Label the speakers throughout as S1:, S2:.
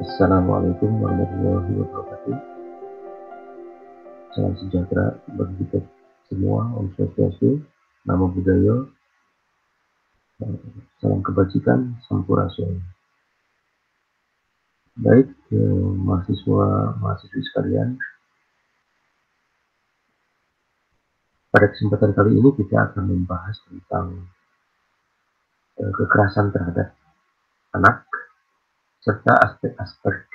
S1: Assalamualaikum warahmatullahi wabarakatuh. Salam sejahtera bagi kita semua. Om Swastiastu, Namo Buddhaya, salam kebajikan, sampurasun. Baik, mahasiswa-mahasiswi sekalian, pada kesempatan kali ini kita akan membahas tentang kekerasan terhadap anak serta aspek-aspek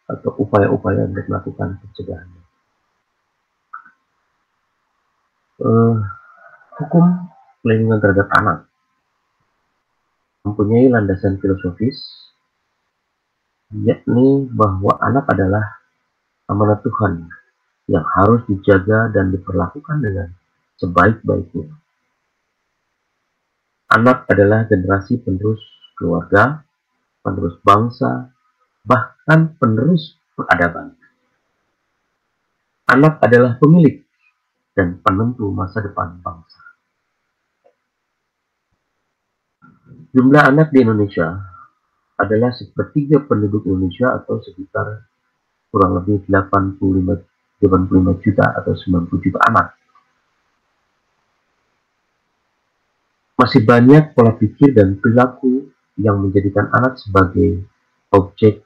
S1: atau upaya-upaya untuk melakukan pencegahannya. Hukum pelindungan terhadap anak mempunyai landasan filosofis, yakni bahwa anak adalah amanat Tuhan yang harus dijaga dan diperlakukan dengan sebaik-baiknya. Anak adalah generasi penerus keluarga, penerus bangsa, bahkan penerus peradaban. Anak adalah pemilik dan penentu masa depan bangsa. Jumlah anak di Indonesia adalah sepertiga penduduk Indonesia atau sekitar kurang lebih 85 juta atau 90 juta anak. Masih banyak pola pikir dan perilaku yang menjadikan anak sebagai objek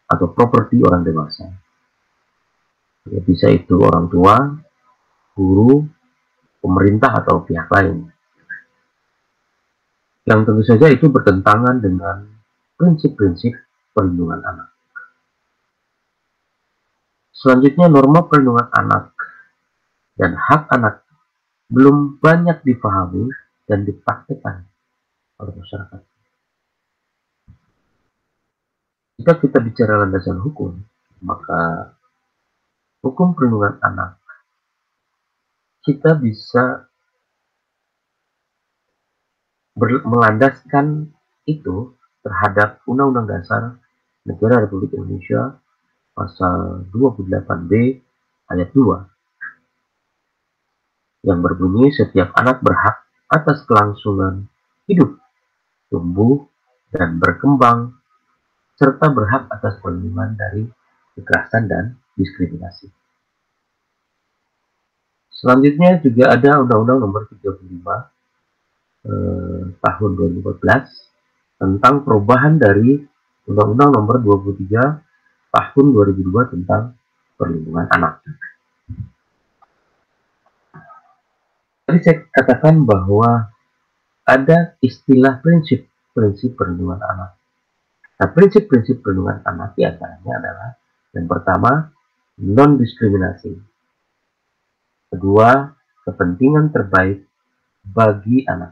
S1: atau properti orang dewasa. Ya, bisa itu orang tua, guru, pemerintah, atau pihak lain. Yang tentu saja itu bertentangan dengan prinsip-prinsip perlindungan anak. Selanjutnya, norma perlindungan anak dan hak anak belum banyak dipahami dan dipraktikkan oleh masyarakat. Jika kita bicara landasan hukum, maka hukum perlindungan anak kita bisa melandaskan itu terhadap Undang-Undang Dasar Negara Republik Indonesia pasal 28B ayat 2 yang berbunyi setiap anak berhak atas kelangsungan hidup, tumbuh, dan berkembang serta berhak atas perlindungan dari kekerasan dan diskriminasi. Selanjutnya juga ada Undang-Undang Nomor 35 tahun 2014 tentang perubahan dari Undang-Undang Nomor 23 tahun 2002 tentang perlindungan anak. Tadi saya katakan bahwa ada istilah prinsip perlindungan anak. Nah, prinsip-prinsip perlindungan anak diantaranya adalah yang pertama, non-diskriminasi. Kedua, kepentingan terbaik bagi anak.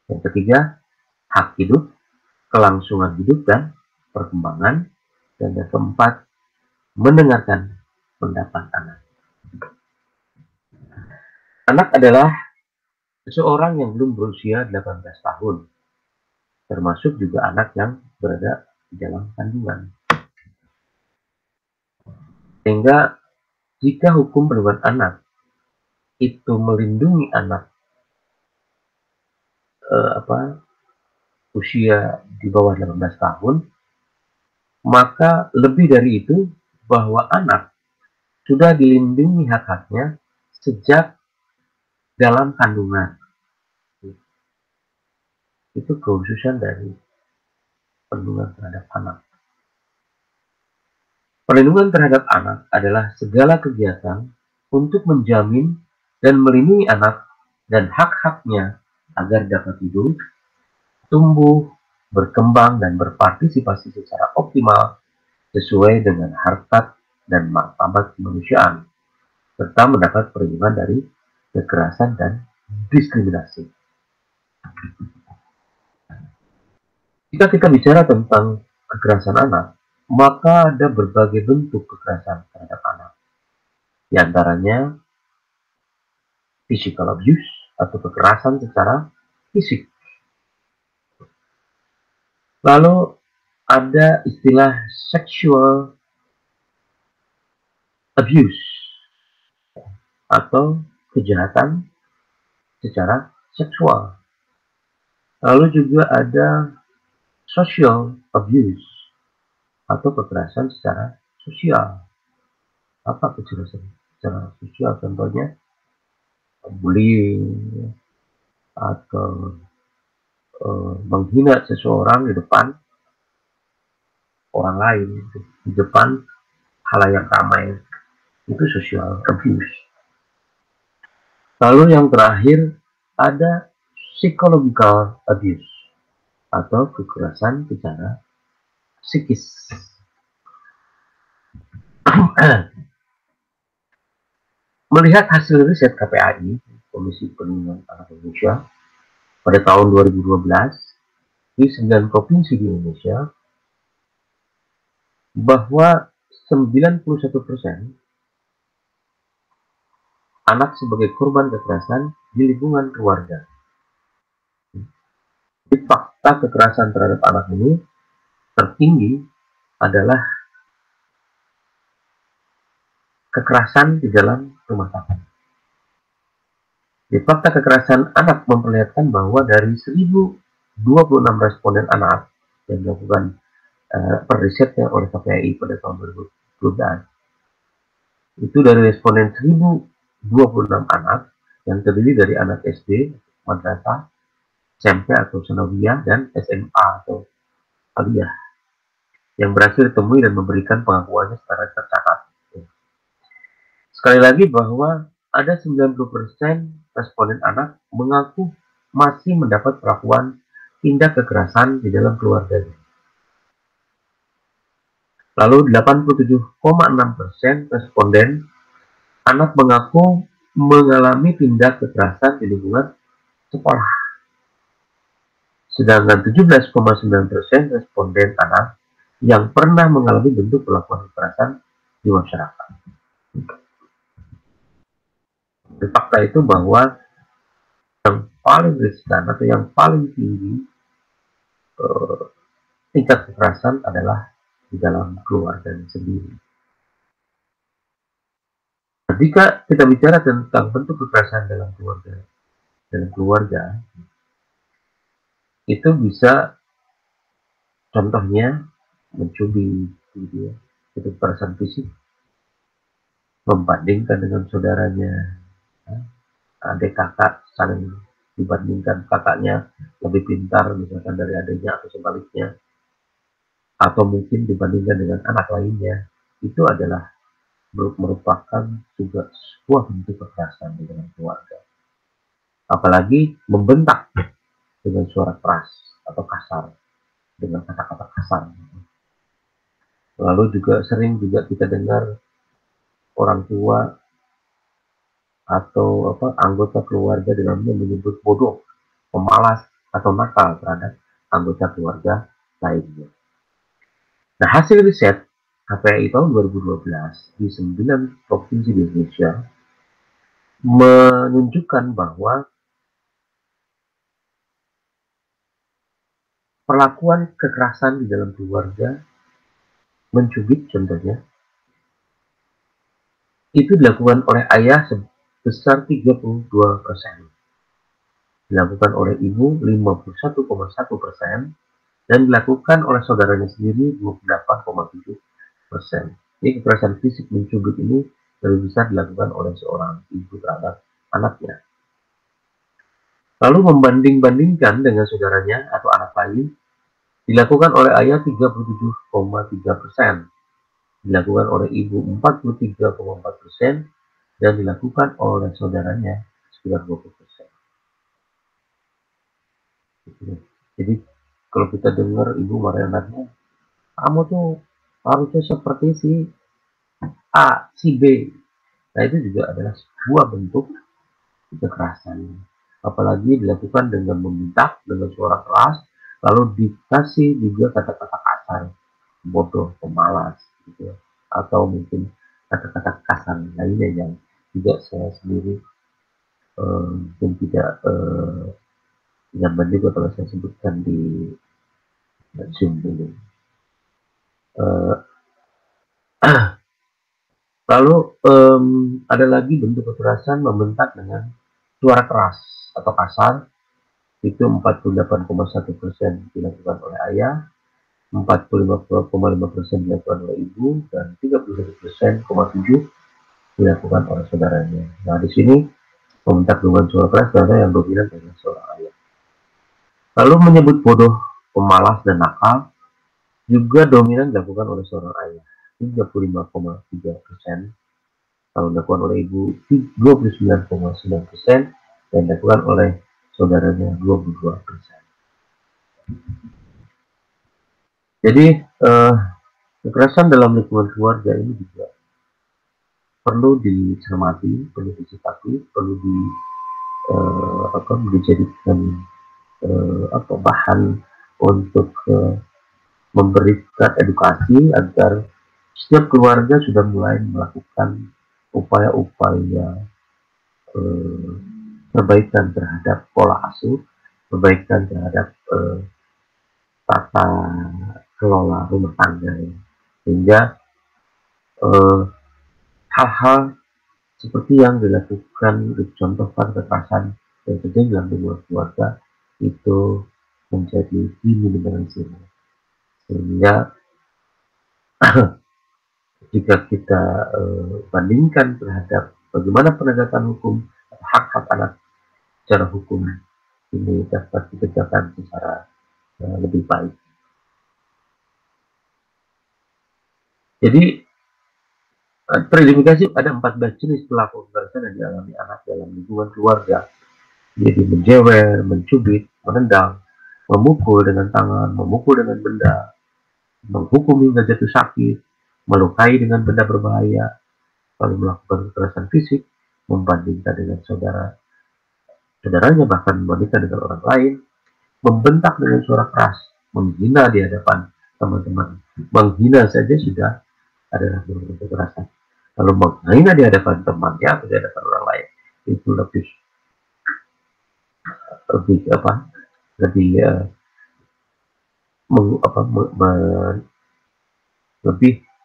S1: Yang ketiga, hak hidup, kelangsungan hidup dan perkembangan. Dan yang keempat, mendengarkan pendapat anak. Anak adalah seseorang yang belum berusia 18 tahun, termasuk juga anak yang berada di dalam kandungan. Sehingga jika hukum perlindungan anak itu melindungi anak usia di bawah 18 tahun, maka lebih dari itu bahwa anak sudah dilindungi hak-haknya sejak dalam kandungan. Itu kekhususan dari perlindungan terhadap anak. Perlindungan terhadap anak adalah segala kegiatan untuk menjamin dan melindungi anak dan hak-haknya agar dapat hidup, tumbuh, berkembang, dan berpartisipasi secara optimal sesuai dengan harkat dan martabat kemanusiaan, serta mendapat perlindungan dari kekerasan dan diskriminasi. Jika kita bicara tentang kekerasan anak, maka ada berbagai bentuk kekerasan terhadap anak. Di antaranya physical abuse atau kekerasan secara fisik. Lalu ada istilah sexual abuse atau kejahatan secara seksual. Lalu juga ada social abuse atau kekerasan secara sosial. Apa kekerasan secara sosial? Contohnya bullying atau menghina seseorang di depan orang lain, di depan halayak ramai, itu social abuse. Lalu yang terakhir ada psychological abuse atau kekerasan secara psikis. Melihat hasil riset KPAI, Komisi Perlindungan Anak Indonesia, pada tahun 2012 di 9 provinsi di Indonesia, bahwa 91% anak sebagai korban kekerasan di lingkungan keluarga. Di fakta kekerasan terhadap anak ini tertinggi adalah kekerasan di dalam rumah tangga. Di fakta kekerasan anak memperlihatkan bahwa dari 1026 responden anak yang dilakukan per risetnya oleh KPAI pada tahun 2012, itu dari responden 1026 anak yang terdiri dari anak SD, madrasah, SMP atau sanawiyah, dan SMA atau aliyah yang berhasil ditemui dan memberikan pengakuannya secara tercatat. Sekali lagi bahwa ada 90% responden anak mengaku masih mendapat perlakuan tindak kekerasan di dalam keluarganya. Lalu 87,6% responden anak mengaku mengalami tindak kekerasan di lingkungan sekolah. Sedangkan 17,9% responden anak yang pernah mengalami bentuk perlakuan kekerasan di masyarakat. Di fakta itu bahwa yang paling riskan atau yang paling tinggi tingkat kekerasan adalah di dalam keluarga sendiri. Jika kita bicara tentang bentuk kekerasan dalam keluarga itu bisa contohnya mencubit, gitu ya, itu kekerasan fisik, membandingkan dengan saudaranya, adik kakak saling dibandingkan kakaknya lebih pintar misalkan dari adiknya atau sebaliknya, atau mungkin dibandingkan dengan anak lainnya, itu adalah merupakan juga sebuah bentuk kekerasan di dalam keluarga. Apalagi membentak dengan suara keras atau kasar, dengan kata-kata kasar. Lalu juga sering juga kita dengar orang tua atau anggota keluarga dalamnya menyebut bodoh, pemalas, atau nakal terhadap anggota keluarga lainnya. Nah, hasil riset KPAI tahun 2012 di 9 provinsi di Indonesia menunjukkan bahwa perlakuan kekerasan di dalam keluarga, mencubit contohnya, itu dilakukan oleh ayah sebesar 32%, dilakukan oleh ibu 51,1%, dan dilakukan oleh saudaranya sendiri 28,7%. Jadi kekerasan fisik mencubit ini lebih besar dilakukan oleh seorang ibu terhadap anaknya. Lalu membanding-bandingkan dengan saudaranya atau anak lain dilakukan oleh ayah 37,3%, dilakukan oleh ibu 43,4%, dan dilakukan oleh saudaranya sekitar 20%. Jadi kalau kita dengar ibu marah anaknya, kamu tuh harusnya seperti si A, si B. Nah, itu juga adalah sebuah bentuk kekerasan. Apalagi dilakukan dengan meminta, dengan suara keras, lalu dikasih juga kata-kata kasar, bodoh, pemalas, gitu ya. Atau mungkin kata-kata kasar lainnya yang juga saya sendiri mungkin tidak nyaman juga kalau saya sebutkan di Zoom ini. Lalu ada lagi bentuk kekerasan membentak dengan suara keras atau kasar, itu 48,1% dilakukan oleh ayah, 45,5% dilakukan oleh ibu, dan 31,7% dilakukan oleh saudaranya. Nah, di sini membentak dengan suara keras karena yang dominan adalah seorang ayah. Lalu menyebut bodoh, pemalas, dan nakal juga dominan dilakukan oleh seorang ayah, 35,3%, lalu dilakukan oleh ibu 29,9%, dan dilakukan oleh saudaranya 22%. Jadi kekerasan dalam lingkungan keluarga ini juga perlu dicermati, perlu disikapi, perlu dijadikan bahan untuk memberikan edukasi agar setiap keluarga sudah mulai melakukan upaya-upaya perbaikan terhadap pola asuh, perbaikan terhadap tata kelola rumah tangga, ya. Sehingga hal-hal seperti yang dilakukan, dicontohkan kekerasan yang terjadi dalam lingkungan keluarga itu menjadi diminimalisir. Sehingga jika kita bandingkan terhadap bagaimana penegakan hukum hak-hak anak secara hukum ini dapat ditegakkan secara lebih baik. Jadi teridentifikasi ada 14 jenis pelaku kekerasan yang dialami anak dalam lingkungan keluarga. Jadi menjewer, mencubit, menendang, memukul dengan tangan, memukul dengan benda, menghukum hingga jatuh sakit, melukai dengan benda berbahaya, lalu melakukan kekerasan fisik, membandingkan dengan saudaranya, bahkan membandingkan dengan orang lain, membentak dengan suara keras, menghina di hadapan teman-teman. Menghina saja sudah adalah bentuk kekerasan. Lalu menghina di hadapan temannya atau di hadapan orang lain itu lebih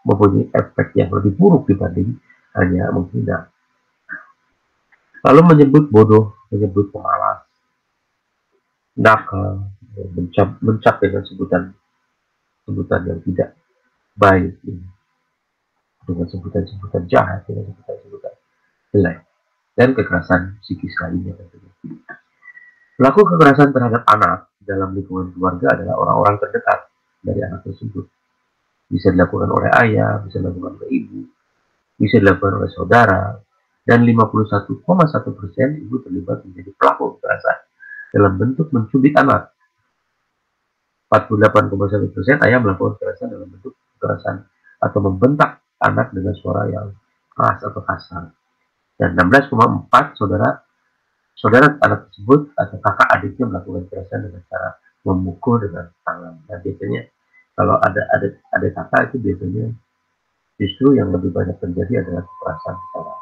S1: mempunyai efek yang lebih buruk dibanding hanya menghina. Lalu menyebut bodoh, menyebut pemalas, nakal, mencap dengan sebutan yang tidak baik, dengan sebutan jahat, dengan sebutan jelek, dan kekerasan psikis lainnya. Pelaku kekerasan terhadap anak dalam lingkungan keluarga adalah orang-orang terdekat dari anak tersebut. Bisa dilakukan oleh ayah, bisa dilakukan oleh ibu, bisa dilakukan oleh saudara, dan 51,1% ibu terlibat menjadi pelaku kekerasan dalam bentuk mencubit anak. 48,1% ayah melakukan kekerasan dalam bentuk kekerasan atau membentak anak dengan suara yang keras atau kasar. Dan 16,4% saudara anak tersebut atau kakak adiknya melakukan kekerasan dengan cara memukul dengan tangan. Dan biasanya kalau ada kakak itu biasanya justru yang lebih banyak terjadi adalah kekerasan secara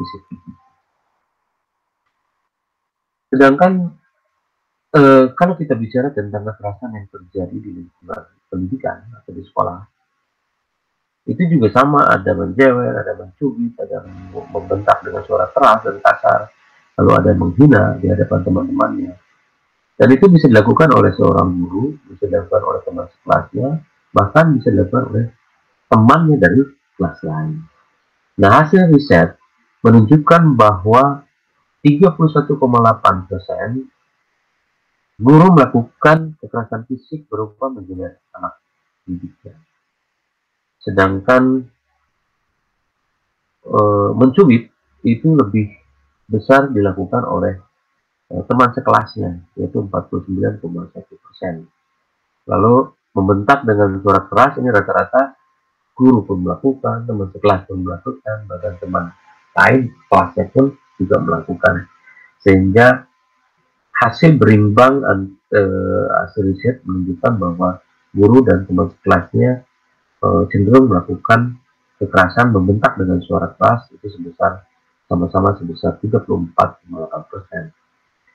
S1: fisik. Sedangkan kalau kita bicara tentang kekerasan yang terjadi di lingkungan pendidikan atau di sekolah, itu juga sama, ada menjewer, ada mencubit, ada membentak dengan suara keras dan kasar, lalu ada menghina di hadapan teman-temannya. Dan itu bisa dilakukan oleh seorang guru, bisa dilakukan oleh teman sekelasnya, bahkan bisa dilakukan oleh temannya dari kelas lain. Nah, hasil riset menunjukkan bahwa 31,8% guru melakukan kekerasan fisik berupa menjewer anak didiknya. Sedangkan mencubit itu lebih besar dilakukan oleh teman sekelasnya, yaitu 49,1%. Lalu membentak dengan suara keras ini rata-rata guru pun melakukan, teman sekelas pun melakukan, bahkan teman lain kelasnya pun juga melakukan. Sehingga hasil berimbang hasil riset menunjukkan bahwa guru dan teman sekelasnya cenderung melakukan kekerasan membentak dengan suara keras itu sama-sama sebesar 34,8%.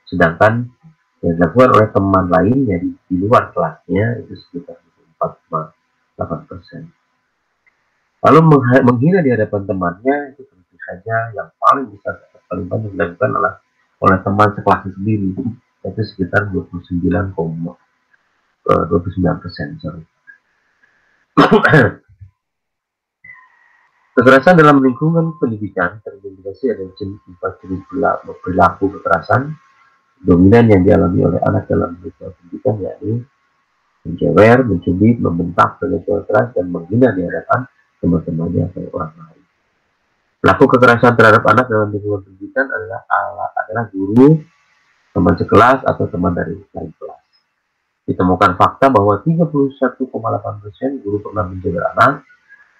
S1: Sedangkan yang dilakukan oleh teman lainnya di luar kelasnya itu sekitar 4,8%. Lalu menghina di hadapan temannya itu tentu saja yang paling besar, paling banyak dilakukan oleh teman sekelasnya sendiri. yaitu sekitar 29,29%. Kekerasan dalam lingkungan pendidikan terindikasi ada empat jenis perilaku kekerasan dominan yang dialami oleh anak dalam lingkungan pendidikan, yakni menjewer, mencubit, membentak dengan suara keras, dan menghina di hadapan teman-temannya atau orang lain. Pelaku kekerasan terhadap anak dalam lingkungan pendidikan adalah guru, teman sekelas, atau teman dari lain kelas. Ditemukan fakta bahwa 31,8% guru pernah menjewer anak,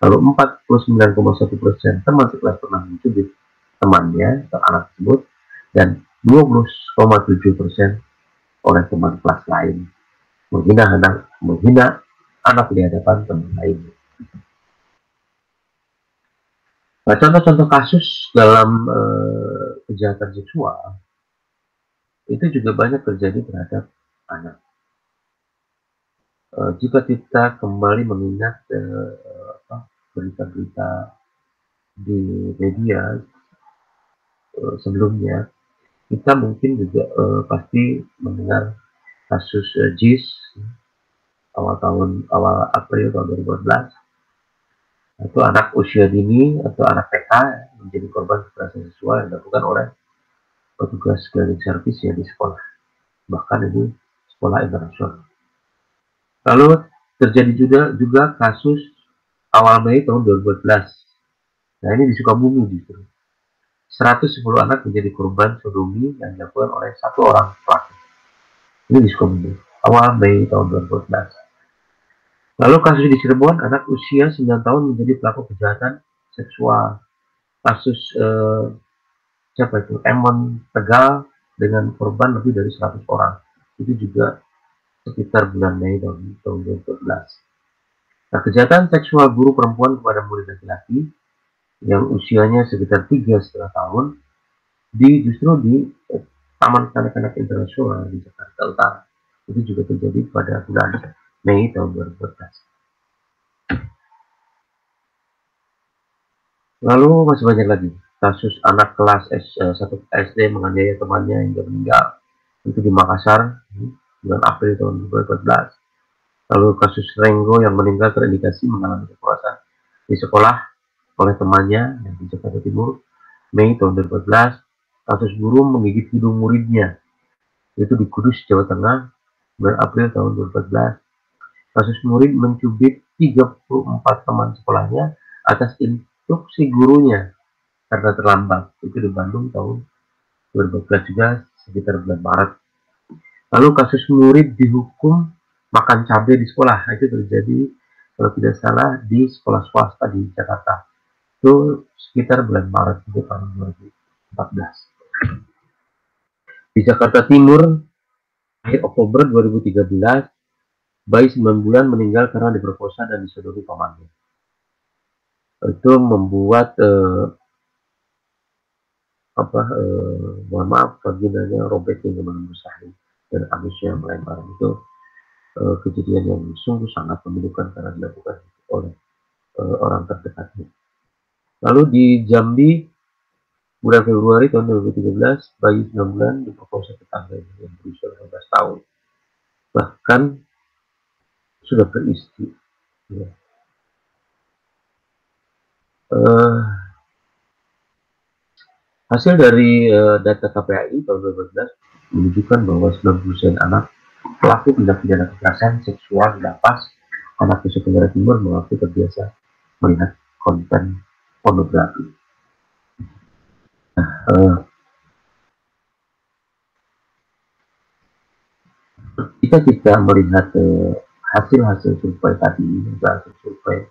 S1: lalu 49,1% teman sekelas pernah mencubit temannya atau anak tersebut, dan 20,7% oleh teman kelas lain menghina anak di hadapan teman lain. Nah, contoh-contoh kasus dalam kejahatan seksual itu juga banyak terjadi terhadap anak. Jika kita kembali mengingat berita-berita di media sebelumnya, kita mungkin juga pasti mendengar kasus JIS awal April tahun 2014, atau anak usia dini atau anak TK menjadi korban kekerasan seksual yang dilakukan oleh petugas cleaning service ya di sekolah, bahkan ini sekolah internasional. Lalu terjadi juga kasus awal Mei tahun 2014. Nah, ini di Sukabumi justru 110 anak menjadi korban sodomi yang dilakukan oleh satu orang pelaku. Ini di Sukabumi awal Mei tahun 2014. Lalu kasus di Cirebon, anak usia 9 tahun menjadi pelaku kejahatan seksual. Kasus Emon Tegal dengan korban lebih dari 100 orang. Itu juga sekitar bulan Mei tahun 2014. Nah, kejahatan seksual guru perempuan kepada murid laki-laki yang usianya sekitar 3,5 tahun justru di Taman Kanak-kanak Internasional di Jakarta Utara. Itu juga terjadi pada bulan Mei tahun 2014. Lalu masih banyak lagi kasus anak kelas 1 SD menganiaya temannya hingga meninggal, itu di Makassar bulan April tahun 2014. Lalu kasus Renggo yang meninggal terindikasi mengalami kekerasan di sekolah oleh temannya yang di Jakarta Timur Mei tahun 2014. Kasus guru menggigit hidung muridnya itu di Kudus, Jawa Tengah bulan April tahun 2014. Kasus murid mencubit 34 teman sekolahnya atas instruksi gurunya karena terlambat, itu di Bandung tahun 2014 juga sekitar bulan Maret. Lalu kasus murid dihukum makan cabai di sekolah, itu terjadi kalau tidak salah di sekolah swasta di Jakarta, itu sekitar bulan Maret tahun 2014. Di Jakarta Timur akhir Oktober 2013, bayi 9 bulan meninggal karena diperkosa dan disodomi pamannya. Itu membuat mohon maaf, vaginanya robek hingga menembus sahih dan anusnya melempar. Itu kejadian yang sungguh sangat memilukan karena dilakukan oleh orang terdekatnya. Lalu di Jambi bulan Februari tahun 2013, bayi 9 bulan diperkosa tetangga yang berusia 15 tahun, bahkan sudah beristri. Ya. Hasil dari data KPAI tahun 2012 menunjukkan bahwa 90% anak pelaku tindak pidana kekerasan seksual di lapas anak Nusa Tenggara Timur mengaku terbiasa melihat konten pornografi. Jika kita melihat hasil-hasil survei tadi, hasil survei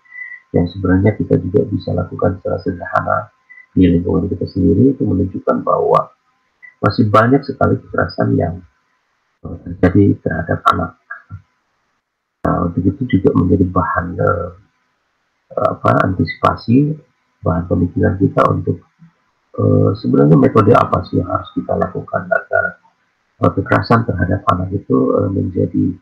S1: yang sebenarnya kita juga bisa lakukan secara sederhana di lingkungan kita sendiri, itu menunjukkan bahwa masih banyak sekali kekerasan yang terjadi terhadap anak. Begitu juga menjadi bahan antisipasi, bahan pemikiran kita untuk sebenarnya metode apa sih yang harus kita lakukan agar kekerasan terhadap anak itu menjadi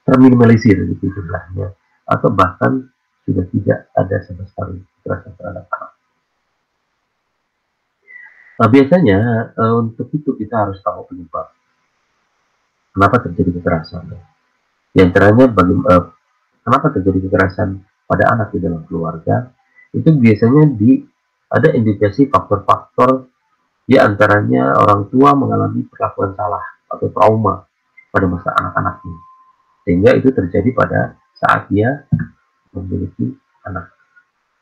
S1: terminimalisir gitu jumlahnya, atau bahkan sudah tidak ada sama sekali kekerasan terhadap anak. Biasanya untuk itu kita harus tahu penyebab kenapa terjadi kekerasan. Di antaranya kenapa terjadi kekerasan pada anak di dalam keluarga, itu biasanya ada indikasi faktor-faktor, di antaranya orang tua mengalami perlakuan salah atau trauma pada masa anak-anaknya, sehingga itu terjadi pada saat dia memiliki anak.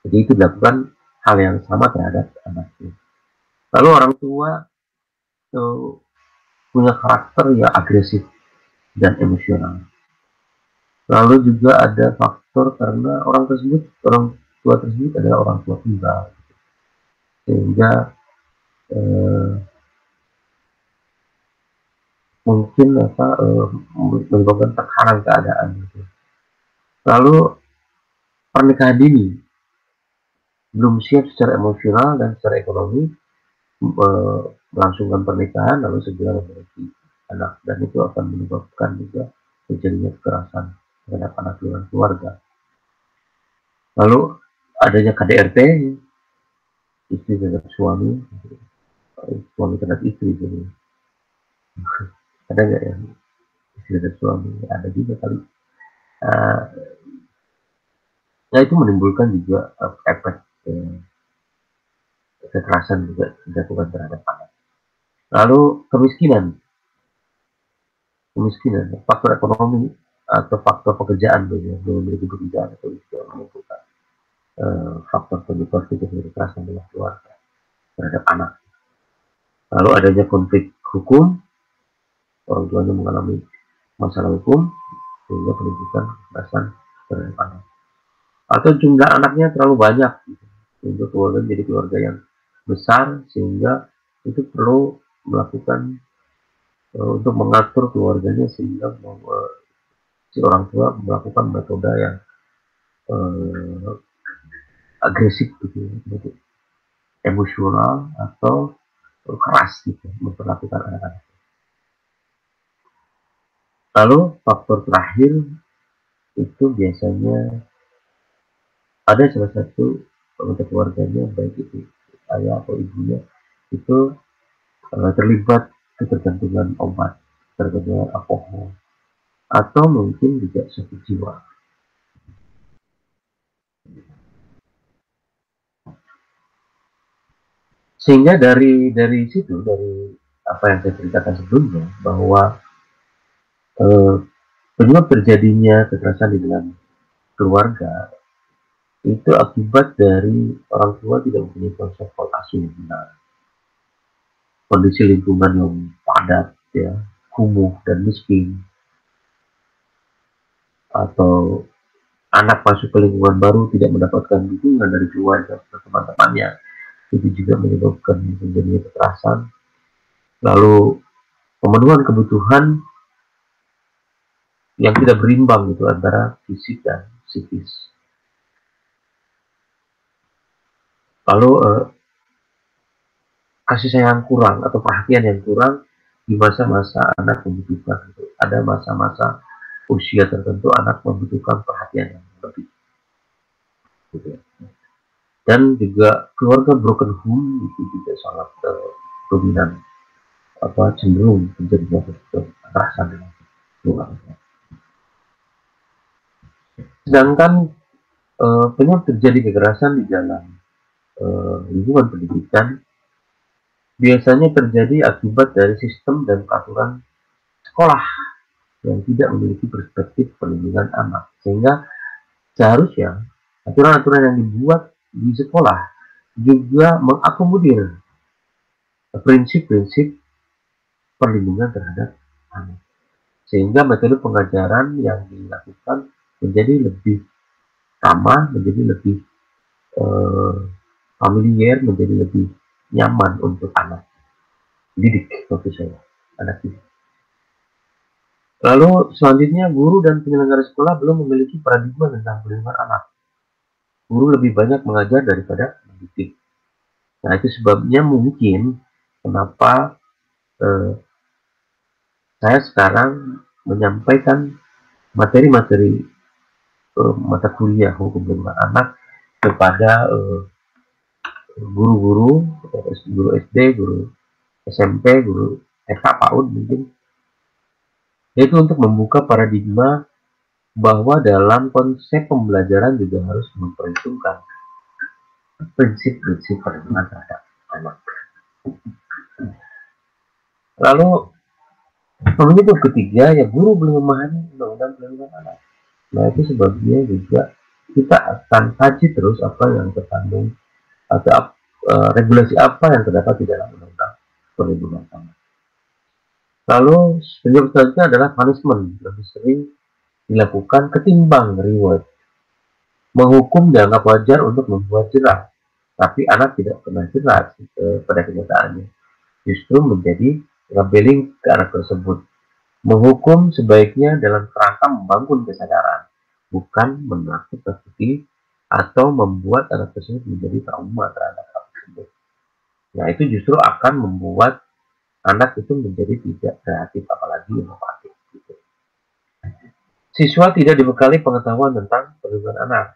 S1: Jadi itu dilakukan hal yang sama terhadap anaknya. Lalu orang tua punya karakter yang agresif dan emosional. Lalu juga ada faktor karena orang tua tersebut adalah orang tua tunggal, sehingga eh, mungkin menyebabkan tekanan keadaan gitu. Lalu pernikahan dini, belum siap secara emosional dan secara ekonomi, eh, melangsungkan pernikahan lalu segera memiliki anak, dan itu akan menyebabkan juga terjadinya kekerasan terhadap anak dalam keluarga. Lalu adanya KDRT, istri terhadap suami, suami terhadap istri, jadi ada nggak yang istri terhadap suami? Ada juga kali. uh, Nah itu menimbulkan juga efek kekerasan juga dilakukan terhadap anak. Lalu faktor ekonomi atau faktor pekerjaan, belum memiliki pekerjaan atau juga menimbulkan faktor penyebab terjadi kekerasan dalam keluarga terhadap anak. Lalu adanya konflik hukum, orang tuanya mengalami masalah hukum sehingga menimbulkan kekerasan terhadap anak. Atau jumlah anaknya terlalu banyak, sehingga keluarga menjadi keluarga yang besar, sehingga itu perlu melakukan untuk mengatur keluarganya, sehingga si orang tua melakukan metode yang uh, agresif gitu, gitu, emosional atau keras gitu, memperlakukan anak-anak. Lalu faktor terakhir itu biasanya ada salah satu anggota keluarganya, baik itu ayah atau ibunya, itu terlibat ketergantungan obat, tergantungan alkohol, atau mungkin juga sakit jiwa. Sehingga dari situ, dari apa yang saya ceritakan sebelumnya, bahwa eh, penyebab terjadinya kekerasan di dalam keluarga itu akibat dari orang tua tidak mempunyai konsep pola asuh yang benar, kondisi lingkungan yang padat, ya, kumuh dan miskin, atau anak masuk ke lingkungan baru tidak mendapatkan dukungan dari keluarga atau teman-temannya, itu juga menyebabkan terjadinya kekerasan. Lalu pemenuhan kebutuhan yang tidak berimbang itu antara fisik dan psikis. Lalu kasih sayang kurang atau perhatian yang kurang di masa-masa anak membutuhkan itu. Ada masa-masa usia tertentu anak membutuhkan perhatian yang lebih, gitu ya. Dan juga keluarga broken home itu juga sangat dominan, cenderung terjadinya kekerasan dengan keluarga. Sedangkan penyebab terjadi kekerasan di dalam lingkungan pendidikan biasanya terjadi akibat dari sistem dan peraturan sekolah yang tidak memiliki perspektif perlindungan anak, sehingga seharusnya aturan-aturan yang dibuat di sekolah juga mengakomodir prinsip-prinsip perlindungan terhadap anak, sehingga metode pengajaran yang dilakukan menjadi lebih ramah, menjadi lebih eh, familiar, menjadi lebih nyaman untuk anak didik, maksud saya, anak didik. Lalu selanjutnya, guru dan penyelenggara sekolah belum memiliki paradigma tentang perlindungan anak. Guru lebih banyak mengajar daripada mendidik. Nah itu sebabnya mungkin kenapa saya sekarang menyampaikan materi-materi mata kuliah hukum perlindungan anak kepada guru-guru, guru SD, guru SMP, guru TK, PAUD mungkin, yaitu untuk membuka paradigma bahwa dalam konsep pembelajaran juga harus memperhitungkan prinsip-prinsip perlindungan terhadap anak. Lalu penyebab ketiga, ya guru belum memahami undang-undang perlindungan anak. Nah itu sebabnya juga kita akan kaji terus apa yang terkandung atau regulasi apa yang terdapat di dalam undang-undang perlindungan anak. Lalu penyebab selanjutnya adalah punishment, lebih sering dilakukan ketimbang reward. Menghukum dianggap wajar untuk membuat jerah, tapi anak tidak pernah jerah pada kenyataannya. Justru menjadi labeling ke anak tersebut. Menghukum sebaiknya dalam kerangka membangun kesadaran, bukan menakut-nakuti atau membuat anak tersebut menjadi trauma terhadap hal tersebut. Nah itu justru akan membuat anak itu menjadi tidak kreatif, apalagi inovatif. Gitu. Siswa tidak dibekali pengetahuan tentang perlindungan anak.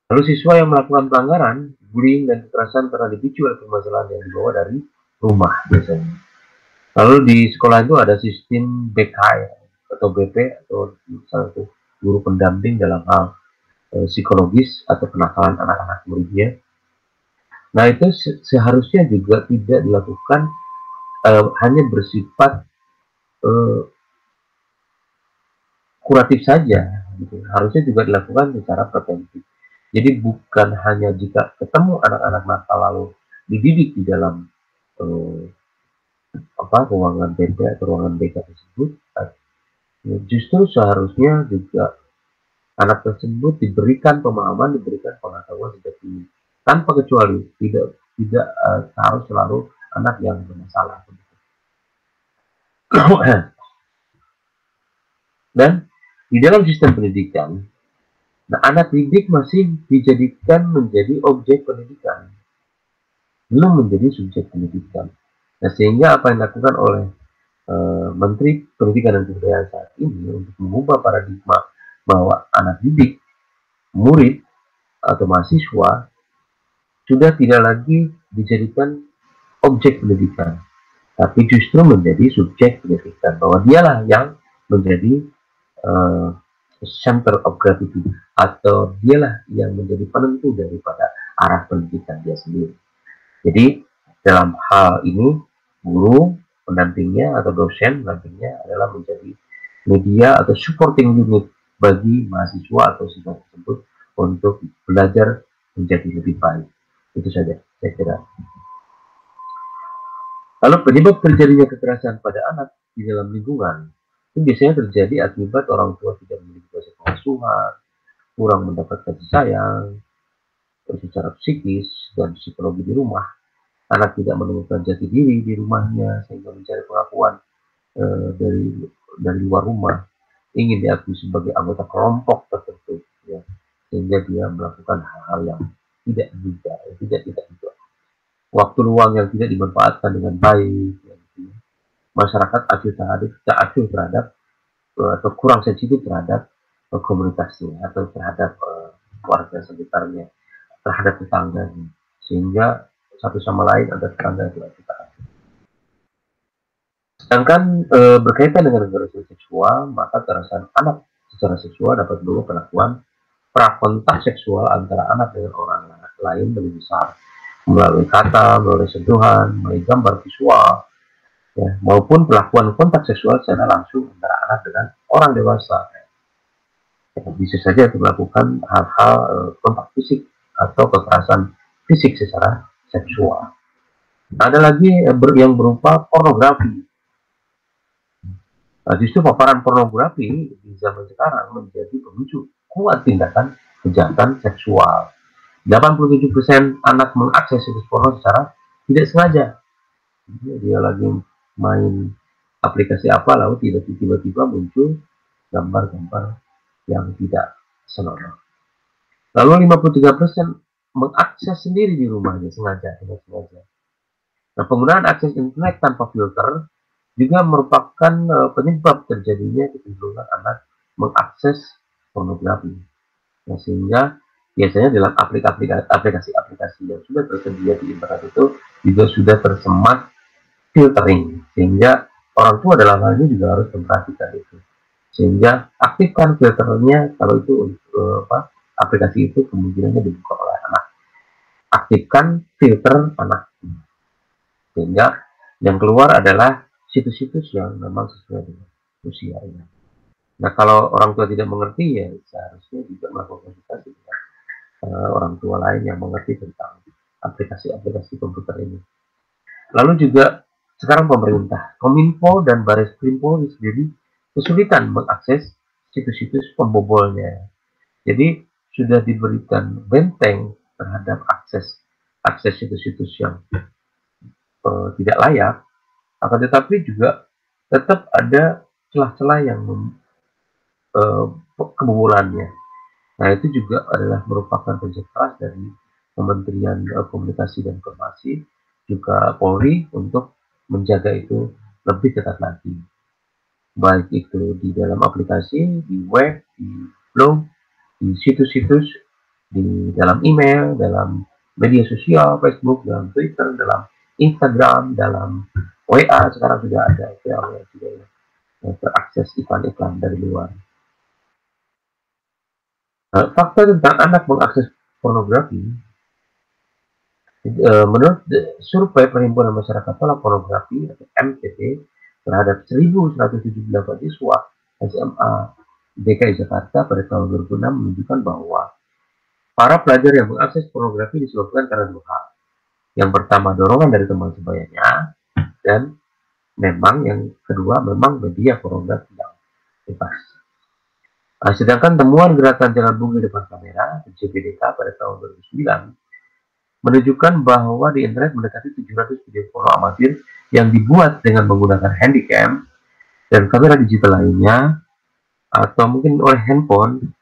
S1: Lalu siswa yang melakukan pelanggaran, bullying dan kekerasan karena dipicu oleh permasalahan yang dibawa dari rumah biasanya. Lalu di sekolah itu ada sistem BK atau BP atau satu guru pendamping dalam hal psikologis atau kenakalan anak-anak muridnya. Nah itu seharusnya juga tidak dilakukan hanya bersifat kuratif saja, gitu. Harusnya juga dilakukan secara preventif. Jadi bukan hanya jika ketemu anak-anak nakal lalu dididik di dalam ruangan BP atau ruangan BK tersebut, justru seharusnya juga anak tersebut diberikan pemahaman, diberikan pengetahuan sejak dini, tanpa kecuali tidak harus selalu anak yang bermasalah. Dan di dalam sistem pendidikan, nah, anak didik masih dijadikan menjadi objek pendidikan, belum menjadi subjek pendidikan. Nah, sehingga apa yang dilakukan oleh Menteri Pendidikan dan Kebudayaan saat ini untuk mengubah paradigma bahwa anak didik, murid atau mahasiswa sudah tidak lagi dijadikan objek pendidikan, tapi justru menjadi subjek pendidikan, bahwa dialah yang menjadi center of gravity, atau dialah yang menjadi penentu daripada arah pendidikan dia sendiri. Jadi dalam hal ini guru pendampingnya atau dosen pendampingnya adalah menjadi media atau supporting unit bagi mahasiswa atau siswa tersebut untuk belajar menjadi lebih baik. Itu saja saya kira. Lalu penyebab terjadinya kekerasan pada anak di dalam lingkungan itu biasanya terjadi akibat orang tua tidak memiliki kuasa pengasuhan, kurang mendapat kasih sayang secara psikis dan psikologi di rumah. Anak tidak menemukan jati diri di rumahnya sehingga mencari pengakuan dari luar rumah, ingin diakui sebagai anggota kelompok tertentu, ya, sehingga dia melakukan hal-hal yang tidak diduga. Waktu luang yang tidak dimanfaatkan dengan baik, ya, gitu. Masyarakat acuh terhadap atau kurang sensitif terhadap komunitasnya atau terhadap warga sekitarnya, terhadap tetangganya, sehingga satu sama lain ada tetangga yang kita. Sedangkan berkaitan dengan kekerasan seksual, maka kekerasan anak secara seksual dapat berupa perlakuan prakontak seksual antara anak dengan orang lain lebih besar, melalui kata, melalui sentuhan, melalui gambar visual, ya, maupun perlakuan kontak seksual secara langsung antara anak dengan orang dewasa. Ya, bisa saja melakukan hal-hal kontak fisik atau kekerasan fisik secara seksual. Ada lagi yang berupa pornografi. Nah, justru paparan pornografi di zaman sekarang menjadi pemicu kuat tindakan kejahatan seksual. 87% anak mengakses situs porno secara tidak sengaja. Dia lagi main aplikasi apa, lalu tiba-tiba muncul gambar-gambar yang tidak senonoh. Lalu 53% mengakses sendiri di rumahnya sengaja, tidak sengaja. Nah, penggunaan akses internet tanpa filter juga merupakan penyebab terjadinya kecenderungan anak mengakses pornografi. Nah, sehingga biasanya dalam aplikasi-aplikasi yang sudah tersedia di internet itu juga sudah tersemat filtering, sehingga orang tua dalam hal ini juga harus memperhatikan itu, sehingga aktifkan filternya kalau itu aplikasi itu kemungkinannya dibuka oleh anak, aktifkan filter anak, sehingga yang keluar adalah situs-situs yang memang sesuai dengan usianya. Nah, kalau orang tua tidak mengerti, ya seharusnya juga melakukan konsultasi dengan orang tua lain yang mengerti tentang aplikasi-aplikasi komputer ini. Lalu juga sekarang pemerintah, Kominfo dan Baris Krim Polri sendiri kesulitan mengakses situs-situs pembobolnya. Jadi sudah diberikan benteng terhadap akses situs-situs yang tidak layak, akan tetapi juga tetap ada celah-celah yang kebobolannya. Nah, itu juga adalah merupakan kerja keras dari Kementerian Komunikasi dan Informasi, juga Polri, untuk menjaga itu lebih ketat lagi. Baik itu di dalam aplikasi, di web, di blog, di situs-situs, di dalam email, dalam media sosial, Facebook, dalam Twitter, dalam Instagram, dalam WA, sekarang sudah ada yang juga terakses iklan-iklan dari luar. Fakta tentang anak mengakses pornografi, menurut survei Perhimpunan Masyarakat Tolak Pornografi atau MTP terhadap 1.178 siswa SMA DKI Jakarta pada tahun 2006 menunjukkan bahwa para pelajar yang mengakses pornografi disebabkan karena dua hal. Yang pertama, dorongan dari teman sebayanya, dan memang yang kedua, memang media pornografi yang bebas. Sedangkan temuan gerakan jangan bungkil depan kamera (JPDK) pada tahun 2009 menunjukkan bahwa di internet mendekati 700 video porno amatir yang dibuat dengan menggunakan handycam dan kamera digital lainnya, atau mungkin oleh handphone.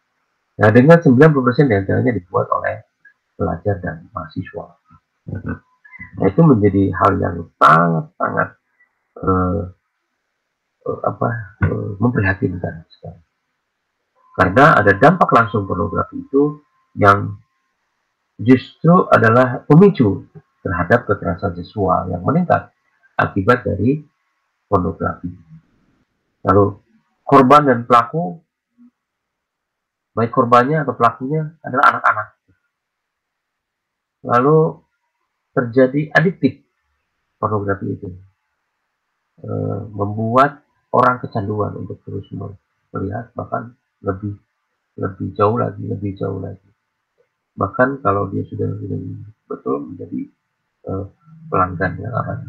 S1: Nah, dengan 90% diantaranya dibuat oleh pelajar dan mahasiswa. Nah, itu menjadi hal yang sangat-sangat memprihatinkan sekali. Karena ada dampak langsung pornografi itu yang justru adalah pemicu terhadap kekerasan seksual yang meningkat akibat dari pornografi. Lalu korban dan pelaku, baik korbannya atau pelakunya adalah anak-anak. Lalu terjadi adiktif pornografi itu, membuat orang kecanduan untuk terus melihat, bahkan lebih jauh lagi. Bahkan kalau dia sudah betul menjadi pelanggan yang akan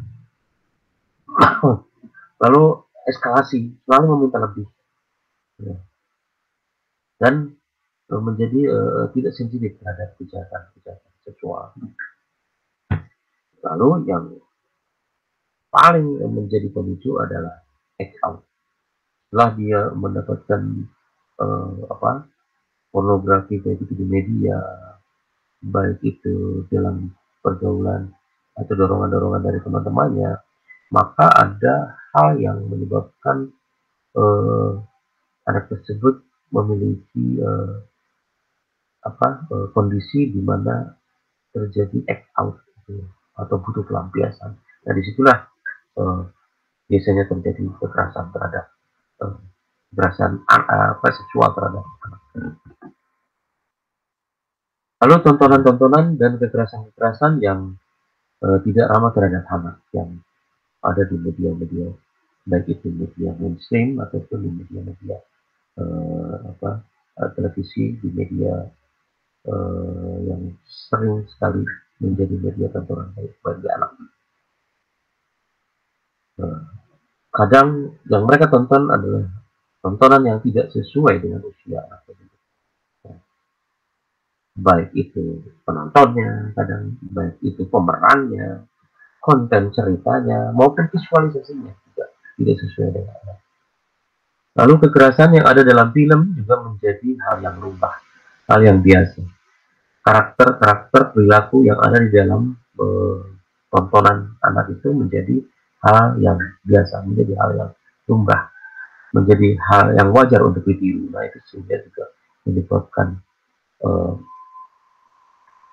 S1: lalu eskalasi, selalu meminta lebih, ya. Dan menjadi tidak sensitif terhadap kejahatan seksual. Lalu yang paling menjadi pemicu adalah act out. Setelah dia mendapatkan pornografi kayak gitu di media, baik itu dalam pergaulan atau dorongan-dorongan dari teman-temannya, maka ada hal yang menyebabkan anak tersebut memiliki kondisi di mana terjadi act out gitu, atau butuh pelampiasan. Nah, disitulah biasanya terjadi kekerasan terhadap kekerasan seksual terhadap anak. Lalu tontonan-tontonan dan kekerasan-kekerasan yang tidak ramah terhadap anak yang ada di media-media, baik itu media mainstream ataupun di media-media televisi, di media yang sering sekali menjadi media tontonan bagi anak. Kadang yang mereka tonton adalah tontonan yang tidak sesuai dengan usia anak tersebut. Baik itu penontonnya, kadang baik itu pemerannya, konten ceritanya, maupun visualisasinya juga tidak sesuai dengan anak. Lalu kekerasan yang ada dalam film juga menjadi hal yang lumrah, hal yang biasa. Karakter perilaku yang ada di dalam tontonan anak itu menjadi hal yang biasa, menjadi hal yang lumrah, menjadi hal yang wajar untuk ditiru. Nah, itu sehingga juga menyebabkan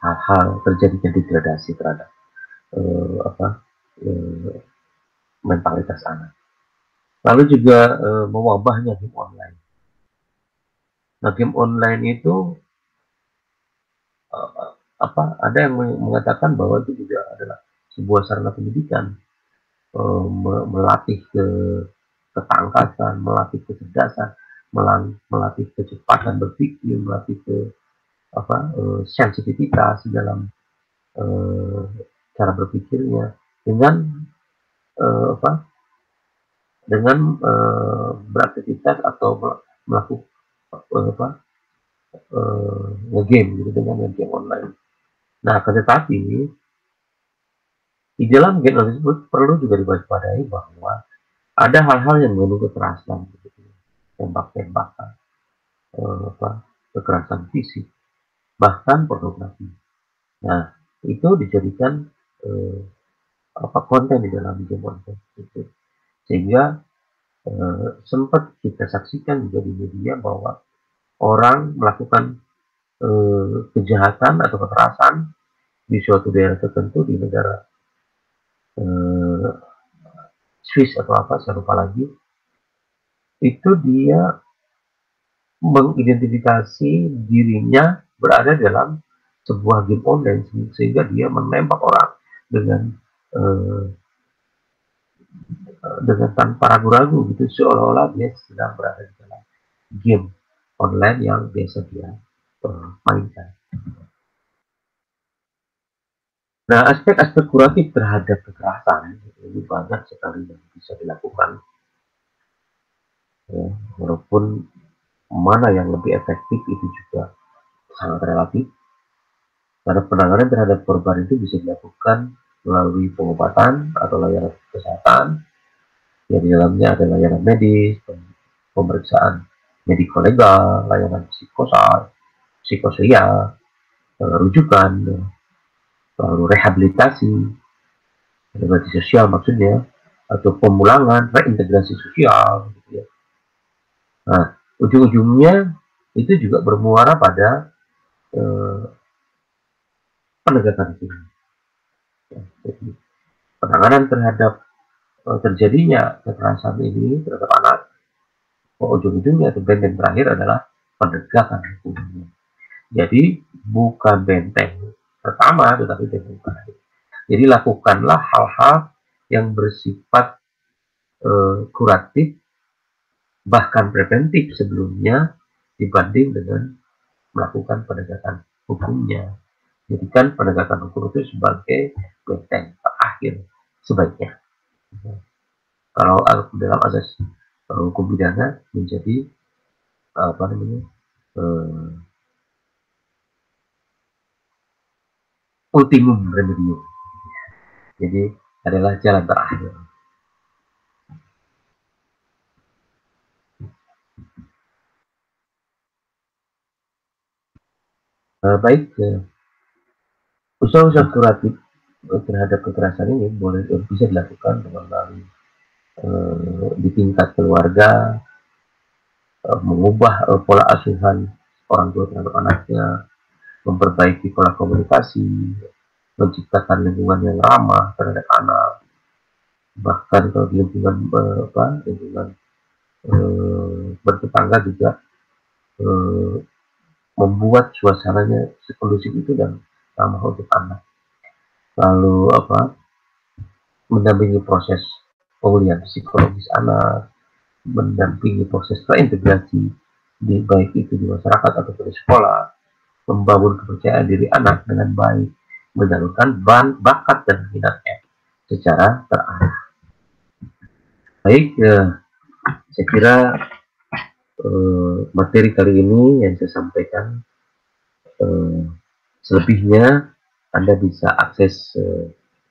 S1: hal-hal terjadinya degradasi terhadap apa mentalitas anak. Lalu juga mewabahnya game online. Nah, game online itu apa? Ada yang mengatakan bahwa itu juga adalah sebuah sarana pendidikan, melatih ketangkasan, melatih kecerdasan, melatih kecepatan berpikir, melatih sensitivitas dalam eh, cara berpikirnya dengan apa? Dengan beraktivitas atau melakukan apa? Ngegame gitu dengan game online. Nah, tetapi di dalam game tersebut perlu juga diwaspadai bahwa ada hal-hal yang mengandung kekerasan, gitu. Tembak-tembakan, kekerasan fisik, bahkan pornografi. Nah, itu dijadikan konten di dalam game online itu, sehingga sempat kita saksikan juga di media bahwa orang melakukan kejahatan atau kekerasan di suatu daerah tertentu di negara eh, Swiss atau apa, saya lupa lagi, itu dia mengidentifikasi dirinya berada dalam sebuah game online sehingga dia menembak orang dengan eh, tanpa ragu-ragu gitu, seolah-olah dia sedang berada di dalam game online yang biasa dia mainkan. Nah, aspek-aspek kuratif terhadap kekerasan ini banyak sekali yang bisa dilakukan, ya, walaupun mana yang lebih efektif itu juga sangat relatif. Karena penanganan terhadap korban itu bisa dilakukan melalui pengobatan atau layanan kesehatan, yang di dalamnya ada layanan medis, pemeriksaan mediko-legal, layanan psikososial, rujukan, lalu rehabilitasi sosial maksudnya, atau pemulangan, reintegrasi sosial, gitu ya. Nah, ujung-ujungnya itu juga bermuara pada penegakan hukum. Jadi, penanganan terhadap terjadinya kekerasan ini terhadap anak, ujung-ujungnya atau benteng terakhir adalah penegakan hukum. Jadi bukan benteng pertama, tetapi benteng terakhir. Jadi lakukanlah hal-hal yang bersifat kuratif, bahkan preventif sebelumnya dibanding dengan melakukan penegakan hukumnya. Jadikan penegakan hukum itu sebagai benteng terakhir sebaiknya. Kalau dalam asas hukum pidana menjadi apa namanya ultimum remedium. Jadi adalah jalan terakhir. Baik, usaha-usaha kuratif terhadap kekerasan ini bisa dilakukan melalui di tingkat keluarga, mengubah pola asuhan orang tua terhadap anaknya, memperbaiki pola komunikasi, menciptakan lingkungan yang ramah terhadap anak, bahkan kalau di lingkungan lingkungan bertetangga juga membuat suasananya sekondusif itu dan ramah untuk anak. Lalu mendampingi proses pemulihan psikologis anak, mendampingi proses reintegrasi baik itu di masyarakat atau di sekolah, membangun kepercayaan diri anak dengan baik, menyalurkan bakat dan minatnya secara terarah. Baik, saya kira materi kali ini yang saya sampaikan. Selebihnya Anda bisa akses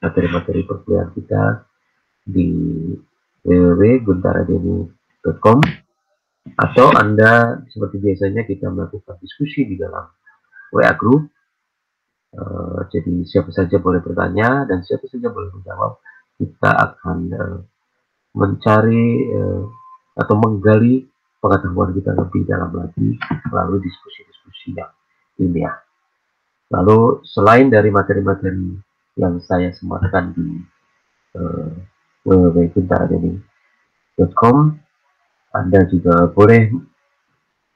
S1: materi-materi perkuliahan kita di www.guntaradeni.com, atau Anda seperti biasanya kita melakukan diskusi di dalam WA Group. Jadi siapa saja boleh bertanya dan siapa saja boleh menjawab. Kita akan mencari atau menggali pengetahuan kita lebih dalam lagi melalui diskusi-diskusi yang ilmiah. Lalu selain dari materi-materi yang saya sematkan di www.pintaradeni.com, Anda juga boleh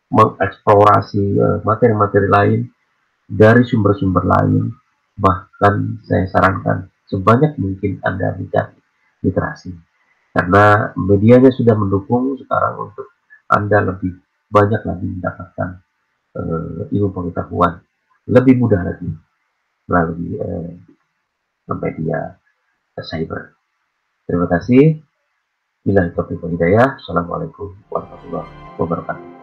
S1: mengeksplorasi materi-materi lain dari sumber-sumber lain. Bahkan saya sarankan sebanyak mungkin Anda mencari literasi, karena medianya sudah mendukung sekarang untuk Anda lebih banyak lagi mendapatkan ilmu pengetahuan lebih mudah lagi melalui media cyber. Terima kasih. Bila taufiq wal hidayah. Assalamualaikum warahmatullahi wabarakatuh.